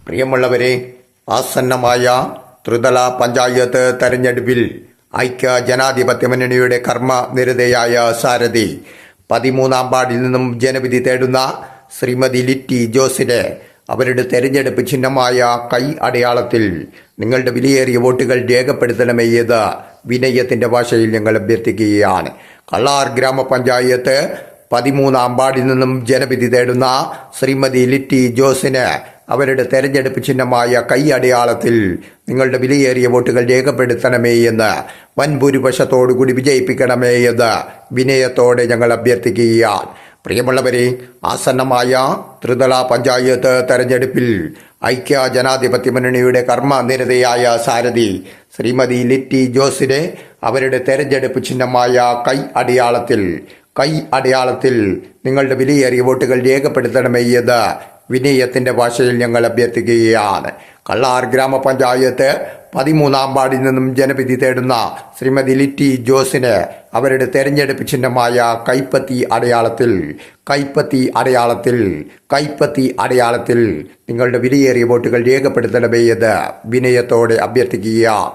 പ്രിയമുള്ളവരെ, ആസന്നമായ ത്രിതല പഞ്ചായത്ത് തെരഞ്ഞെടുപ്പിൽ ഐക്യ ജനാധിപത്യ മുന്നണിയുടെ കർമ്മനിരതയായ സാരഥി 13-ാം വാർഡിൽ നിന്നും ജനവിധി തേടുന്ന ശ്രീമതി ലിറ്റി ജോസിനെ അവരുടെ തെരഞ്ഞെടുപ്പ് ചിഹ്നമായ കൈ അടയാളത്തിൽ നിങ്ങളുടെ വിലയേറിയ വോട്ടുകൾ രേഖപ്പെടുത്തണമേ എന്ന് വിനയത്തിന്റെ ഭാഷയിൽ ഞങ്ങൾ അഭ്യർത്ഥിക്കുകയാണ്. കള്ളാർ ഗ്രാമപഞ്ചായത്ത് 13-ാം വാർഡിൽ നിന്നും ജനവിധി തേടുന്ന ശ്രീമതി ലിറ്റി ജോസിന് അവരുടെ തെരഞ്ഞെടുപ്പ് ചിഹ്നമായ കൈ അടയാളത്തിൽ നിങ്ങളുടെ വിലയേറിയ വോട്ടുകൾ രേഖപ്പെടുത്തണമേ എന്ന് വൻഭൂരിപക്ഷത്തോടുകൂടി വിജയിപ്പിക്കണമേ എന്ന് വിനയത്തോടെ ഞങ്ങൾ അഭ്യർത്ഥിക്കുകയാണ്. പ്രിയമുള്ളവരെ, ആസന്നമായ ത്രിതല പഞ്ചായത്ത് തെരഞ്ഞെടുപ്പിൽ ഐക്യ ജനാധിപത്യ മുന്നണിയുടെ കർമ്മനിരതയായ സാരഥി ശ്രീമതി ലിറ്റി ജോസിനെ അവരുടെ തെരഞ്ഞെടുപ്പ് ചിഹ്നമായ കൈ അടയാളത്തിൽ നിങ്ങളുടെ വിലയേറിയ വോട്ടുകൾ രേഖപ്പെടുത്തണമേ എന്ന് വിനയത്തിന്റെ ഭാഷയിൽ ഞങ്ങൾ അഭ്യർത്ഥിക്കുകയാണ്. കള്ളാർ ഗ്രാമപഞ്ചായത്ത് 13-ാം വാർഡിൽ നിന്നും ജനവിധി തേടുന്ന ശ്രീമതി ലിറ്റി ജോസിന് അവരുടെ തെരഞ്ഞെടുപ്പ് ചിഹ്നമായ കൈപ്പത്തി അടയാളത്തിൽ നിങ്ങളുടെ വിലയേറിയ വോട്ടുകൾ രേഖപ്പെടുത്തണമേ എന്ന് വിനയത്തോടെ അഭ്യർത്ഥിക്കുകയാണ്.